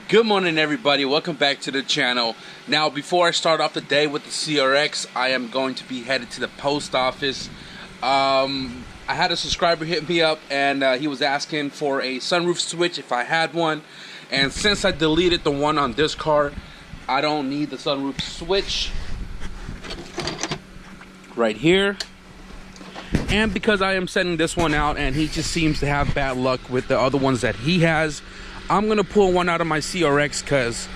Good morning, everybody. Welcome back to the channel. Now, before I start off the day with the CRX, I am going to be headed to the post office. I had a subscriber hit me up, and he was asking for a sunroof switch if I had one. And since I deleted the one on this car, I don't need the sunroof switch right here. And because I am sending this one out, and he just seems to have bad luck with the other ones that he has, I'm gonna pull one out of my CRX because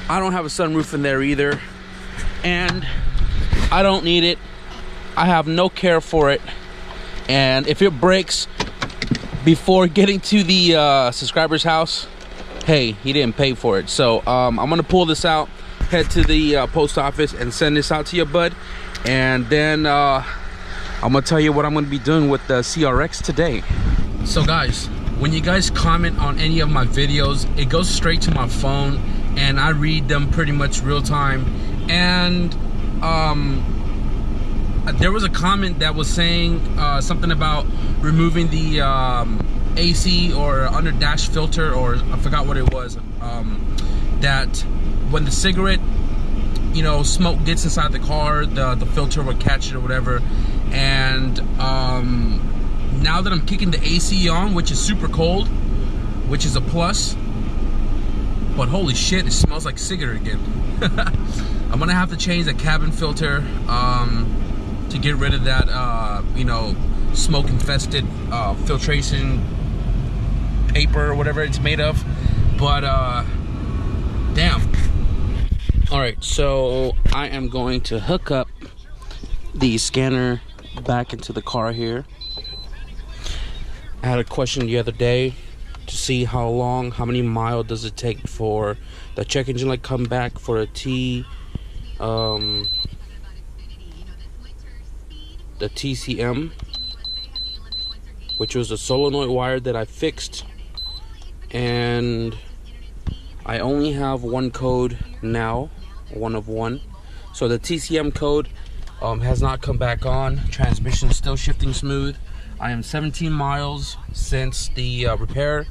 I don't have a sunroof in there either, and I don't need it. I have no care for it, and if it breaks before getting to the subscriber's house, hey, he didn't pay for it. So I'm gonna pull this out, head to the post office, and send this out to you, bud. And then I'm gonna tell you what I'm gonna be doing with the CRX today. So guys, when you guys comment on any of my videos, it goes straight to my phone and I read them pretty much real time. And there was a comment that was saying something about removing the AC or under dash filter, or I forgot what it was, that when the cigarette, you know, smoke gets inside the car, the filter will catch it or whatever. And now that I'm kicking the AC on, which is super cold, which is a plus, but holy shit, it smells like cigarette again. I'm gonna have to change the cabin filter to get rid of that you know, smoke infested filtration paper or whatever it's made of. But damn. All right, so I am going to hook up the scanner back into the car here. I had a question the other day to see how many miles does it take for the check engine light come back for a the TCM, which was a solenoid wire that I fixed, and I only have one code now, one of one. So the TCM code has not come back on. Transmission still shifting smooth. I am 17 miles since the repair.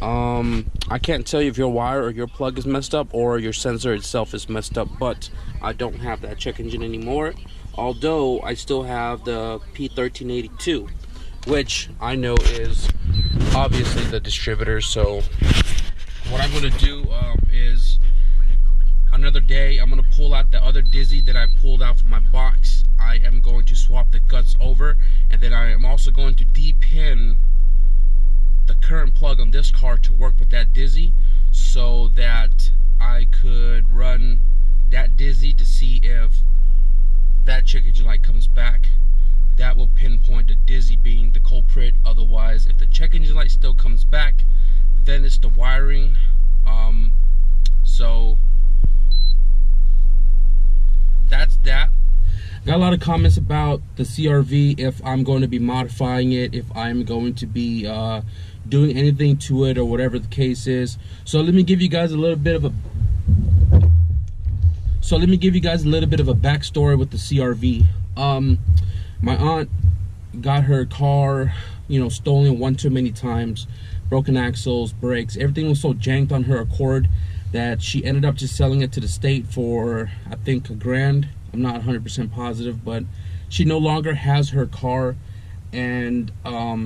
I can't tell you if your wire or your plug is messed up or your sensor itself is messed up, but I don't have that check engine anymore. Although I still have the P1382, which I know is obviously the distributor. So what I'm going to do is another day, I'm going to pull out the other Dizzy that I pulled out from my box. I am going to swap the guts over, and then I am also going to depin the current plug on this car to work with that Dizzy, so that I could run that Dizzy to see if that check engine light comes back. That will pinpoint the Dizzy being the culprit. Otherwise, if the check engine light still comes back, then it's the wiring. So that's that. Got a lot of comments about the CRV, if I'm going to be modifying it, if I'm going to be doing anything to it or whatever the case is. So let me give you guys a little bit of a backstory with the CRV. My aunt got her car, you know, stolen one too many times, broken axles, brakes, everything was so janked on her Accord that she ended up just selling it to the state for, I think, $1,000. I'm not 100% positive, but she no longer has her car, and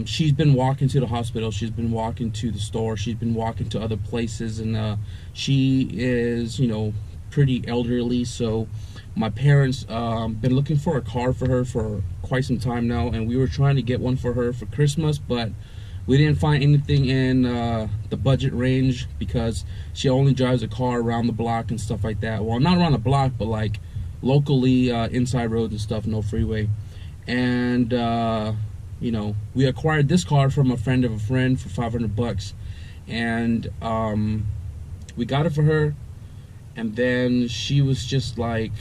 she's been walking to the hospital, she's been walking to the store, she's been walking to other places, and she is, you know, pretty elderly. So my parents been looking for a car for her for quite some time now, and we were trying to get one for her for Christmas, but we didn't find anything in the budget range, because she only drives a car around the block and stuff like that. Well, not around the block, but like locally, inside roads and stuff, no freeway. And you know, we acquired this car from a friend of a friend for $500, and we got it for her. And then she was just like,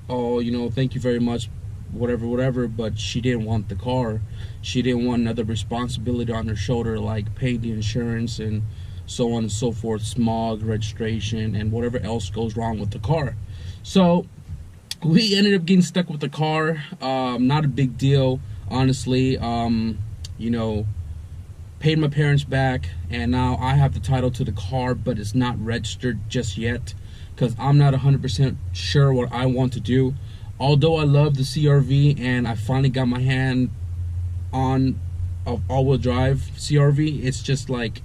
oh, you know, thank you very much, whatever, but she didn't want the car. She didn't want another responsibility on her shoulder, like paying the insurance and so on and so forth, smog, registration, and whatever else goes wrong with the car. So we ended up getting stuck with the car. Not a big deal, honestly. You know, paid my parents back, and now I have the title to the car, but it's not registered just yet because I'm not 100% sure what I want to do. Although I love the CRV and I finally got my hand on a all-wheel drive CRV, it's just like,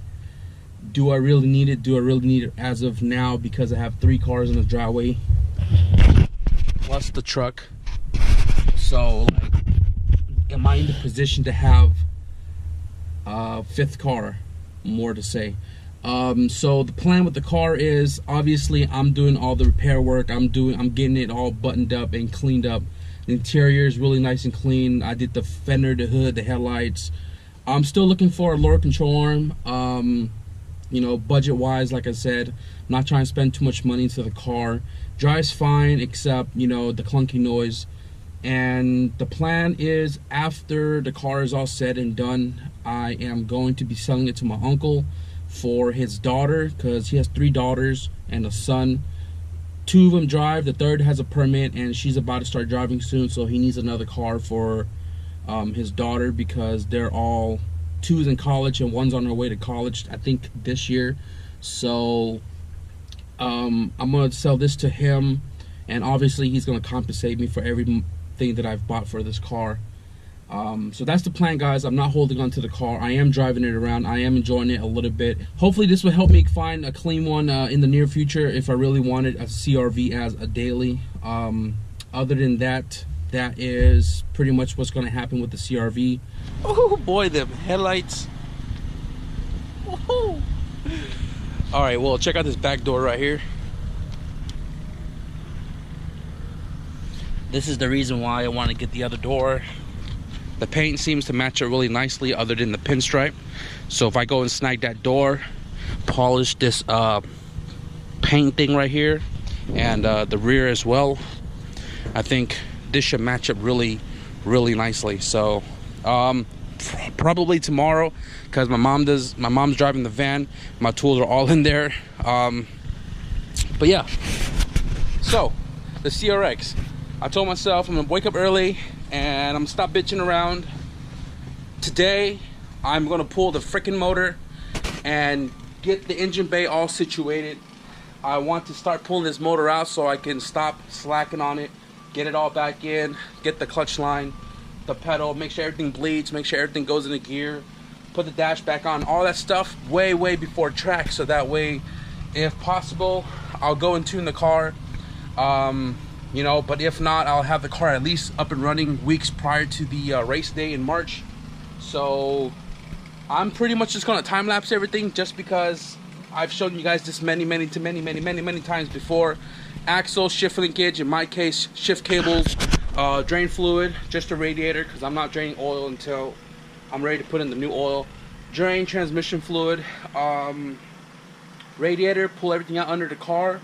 do I really need it? Do I really need it as of now, because I have 3 cars in the driveway plus the truck? So like, am I in the position to have a 5th car? More to say. So the plan with the car is, obviously I'm doing all the repair work. I'm getting it all buttoned up and cleaned up. The interior is really nice and clean. I did the fender, the hood, the headlights. I'm still looking for a lower control arm. You know, budget wise, like I said, I'm not trying to spend too much money into the car. Drives fine, except, you know, the clunky noise. And the plan is, after the car is all said and done, I am going to be selling it to my uncle for his daughter, because he has 3 daughters and a son. 2 of them drive, the 3rd has a permit, and she's about to start driving soon, so he needs another car for his daughter, because they're all, 2's in college and 1's on her way to college, I think this year. So I'm gonna sell this to him, and obviously he's gonna compensate me for everything that I've bought for this car. So that's the plan, guys. I'm not holding on to the car. I am driving it around. I am enjoying it a little bit. Hopefully this will help me find a clean one in the near future if I really wanted a CRV as a daily. Other than that, that is pretty much what's going to happen with the CRV. Oh boy, them headlights. All right, well, check out this back door right here. This is the reason why I want to get the other door. The paint seems to match it really nicely, other than the pinstripe. So if I go and snag that door, polish this paint thing right here, and the rear as well, I think this should match up really, really nicely. So probably tomorrow, because my mom's driving the van. My tools are all in there. But yeah, so the CRX. I told myself I'm gonna wake up early and I'm gonna stop bitching around. Today, I'm gonna pull the freaking motor and get the engine bay all situated. I want to start pulling this motor out so I can stop slacking on it, get it all back in, get the clutch line, the pedal, make sure everything bleeds, make sure everything goes into gear, put the dash back on, all that stuff way before track, so that way, if possible, I'll go and tune the car. You know, but if not, I'll have the car at least up and running weeks prior to the race day in March. So I'm pretty much just gonna time lapse everything, just because I've shown you guys this many times before. Axle, shift linkage, in my case, shift cables, drain fluid, just a radiator, because I'm not draining oil until I'm ready to put in the new oil. Drain transmission fluid, radiator, pull everything out under the car.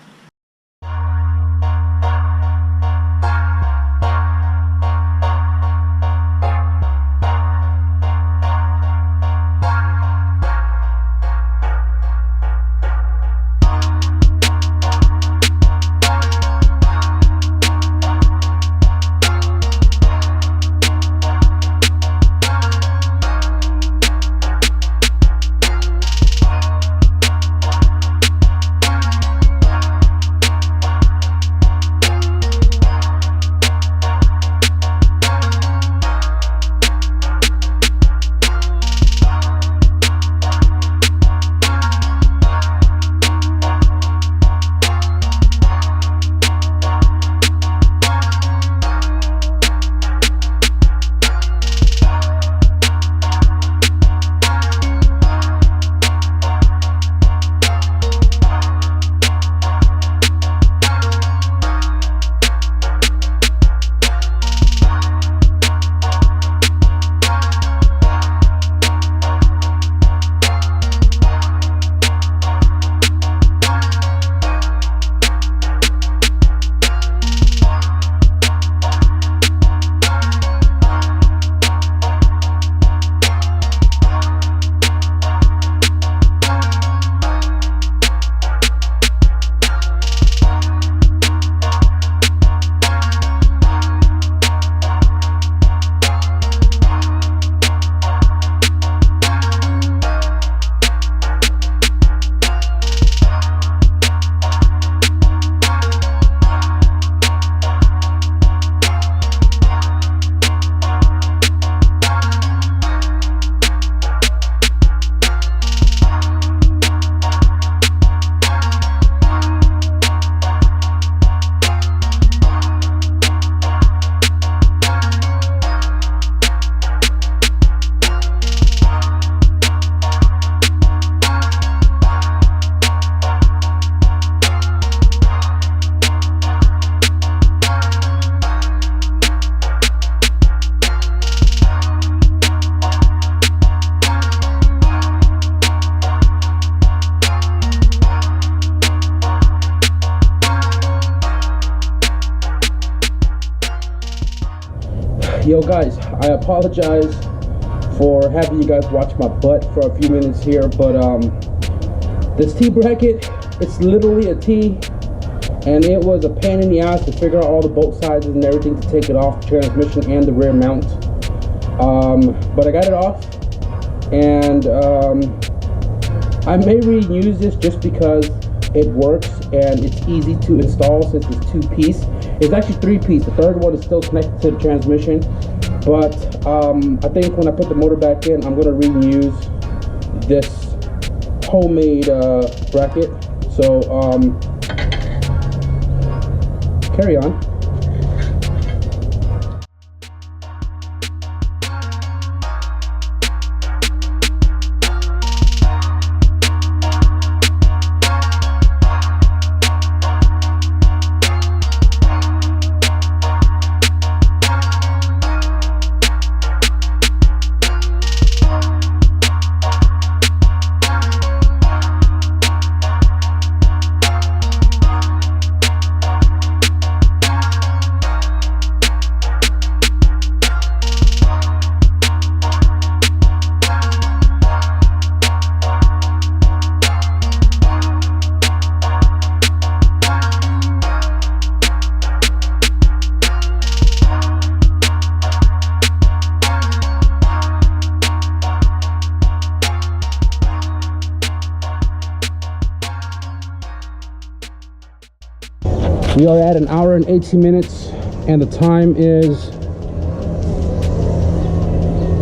Yo guys, I apologize for having you guys watch my butt for a few minutes here, but this T bracket, it's literally a T, and it was a pain in the ass to figure out all the bolt sizes and everything to take it off the transmission and the rear mount. But I got it off, and I may reuse this just because it works and it's easy to install since it's 2-piece. It's actually 3-piece. The third one is still connected to the transmission, but I think when I put the motor back in, I'm going to reuse this homemade bracket. So carry on. We are at 1 hour and 18 minutes, and the time is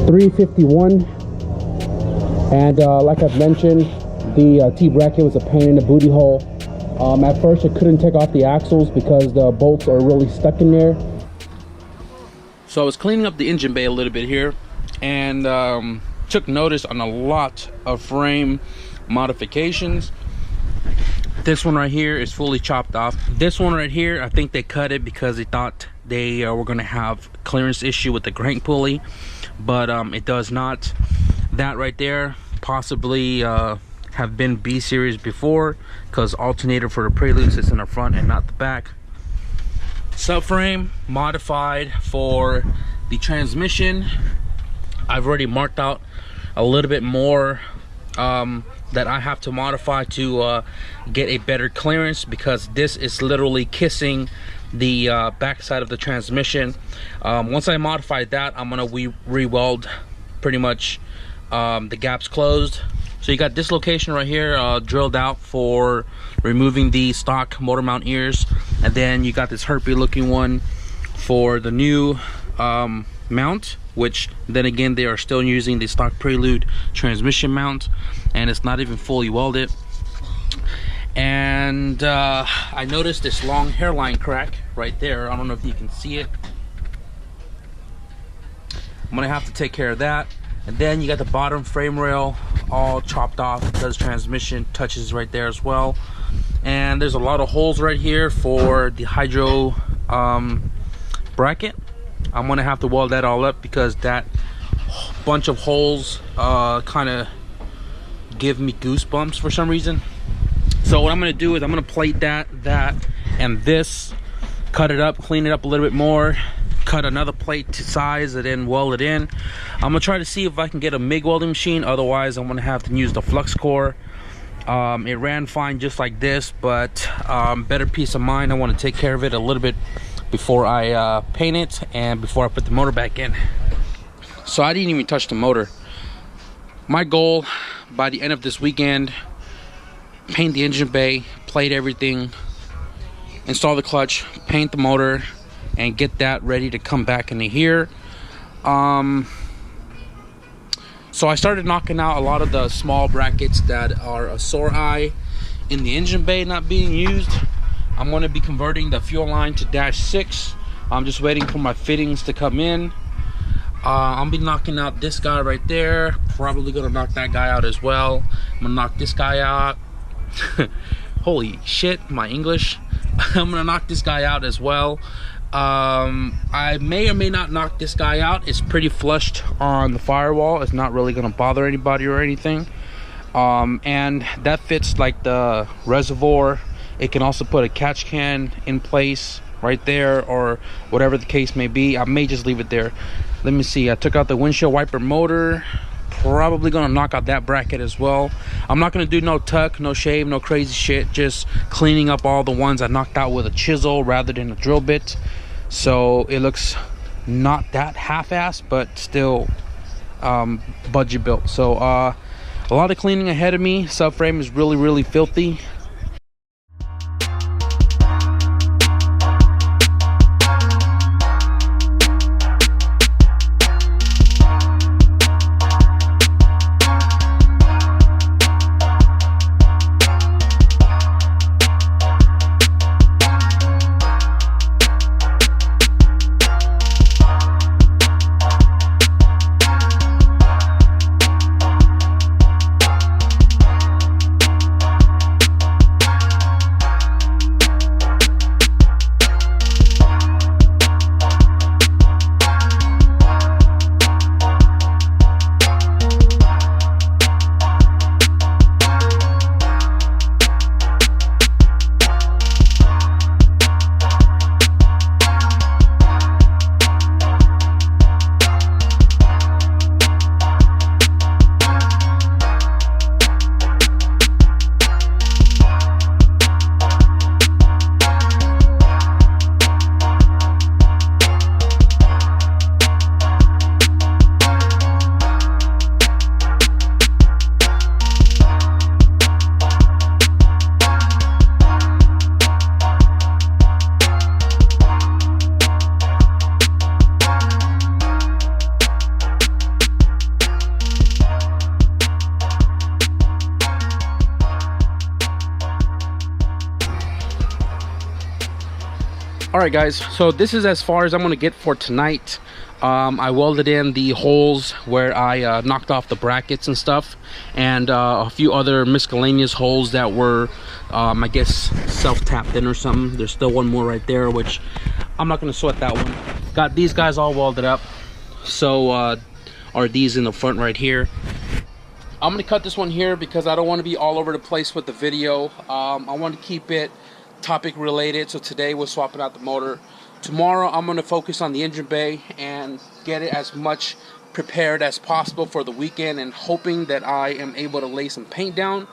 3:51. And like I've mentioned, the T bracket was a pain in the booty hole. At first, I couldn't take off the axles because the bolts are really stuck in there. So I was cleaning up the engine bay a little bit here, and took notice on a lot of frame modifications. This one right here is fully chopped off. This one right here, I think they cut it because they thought they were going to have clearance issue with the crank pulley, but it does not. That right there possibly have been B series before, because alternator for the Prelude sits in the front and not the back. Subframe modified for the transmission. I've already marked out a little bit more that I have to modify to get a better clearance, because this is literally kissing the back side of the transmission. Once I modify that, I'm gonna re-weld pretty much the gaps closed. So you got this location right here drilled out for removing the stock motor mount ears, and then you got this herpy looking one for the new mount, which then again they are still using the stock Prelude transmission mount, and it's not even fully welded. And I noticed this long hairline crack right there. I don't know if you can see it. I'm gonna have to take care of that. And then you got the bottom frame rail all chopped off because transmission touches right there as well. And there's a lot of holes right here for the hydro bracket. I'm gonna have to weld that all up because that bunch of holes kind of give me goosebumps for some reason. So what I'm gonna do is I'm gonna plate that, and this, cut it up, clean it up a little bit more, cut another plate to size, and then weld it in. I'm gonna try to see if I can get a MIG welding machine. Otherwise, I'm gonna have to use the flux core. It ran fine just like this, but better peace of mind. I want to take care of it a little bit before I paint it and before I put the motor back in. So I didn't even touch the motor. My goal by the end of this weekend, paint the engine bay, plate everything, install the clutch, paint the motor, and get that ready to come back into here. So I started knocking out a lot of the small brackets that are a sore eye in the engine bay not being used. I'm going to be converting the fuel line to -6. I'm just waiting for my fittings to come in. I'll be knocking out this guy right there. Probably going to knock that guy out as well. I'm going to knock this guy out. Holy shit, my English. I'm going to knock this guy out as well. I may or may not knock this guy out. It's pretty flushed on the firewall. It's not really going to bother anybody or anything. And that fits like the reservoir. It can also put a catch can in place right there, or whatever the case may be. I may just leave it there. Let me see. I took out the windshield wiper motor. Probably gonna knock out that bracket as well. I'm not gonna do no tuck, no shave, no crazy shit. Just cleaning up all the ones I knocked out with a chisel rather than a drill bit. So it looks not that half-assed, but still budget built. So a lot of cleaning ahead of me. Subframe is really filthy. All right guys, so this is as far as I'm gonna get for tonight. I welded in the holes where I knocked off the brackets and stuff, and a few other miscellaneous holes that were I guess self-tapped in or something. There's still one more right there, which I'm not gonna sweat that one. Got these guys all welded up. So are these in the front right here. I'm gonna cut this one here because I don't want to be all over the place with the video. I want to keep it topic related. So today we're swapping out the motor. Tomorrow I'm going to focus on the engine bay and get it as much prepared as possible for the weekend, and hoping that I am able to lay some paint down.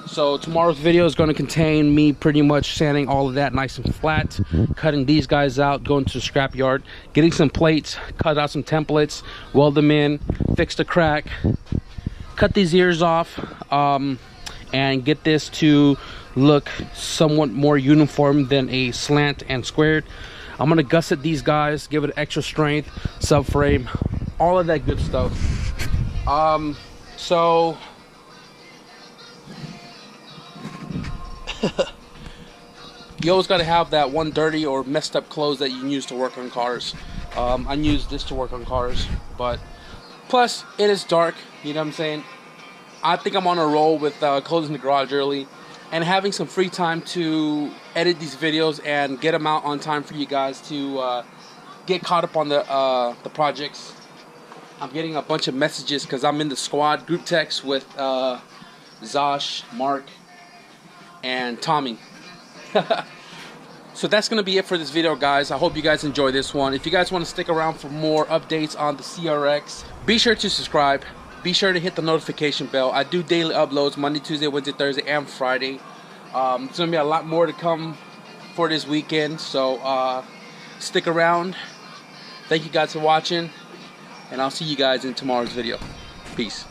So tomorrow's video is going to contain me pretty much sanding all of that nice and flat, cutting these guys out, going to the scrap yard, getting some plates, cut out some templates, weld them in, fix the crack, cut these ears off, and get this to look somewhat more uniform than a slant and squared. I'm gonna gusset these guys, give it extra strength, subframe, all of that good stuff. So you always got to have that one dirty or messed up clothes that you can use to work on cars. I use this to work on cars, but plus it is dark, you know what I'm saying. I think I'm on a roll with closing the garage early and having some free time to edit these videos and get them out on time for you guys to get caught up on the projects. I'm getting a bunch of messages because I'm in the squad group text with Zosh, Mark, and Tommy. So that's going to be it for this video, guys. I hope you guys enjoy this one. If you guys want to stick around for more updates on the CRX, be sure to subscribe. Be sure to hit the notification bell. I do daily uploads Monday, Tuesday, Wednesday, Thursday, and Friday. It's going to be a lot more to come for this weekend. So stick around. Thank you guys for watching. And I'll see you guys in tomorrow's video. Peace.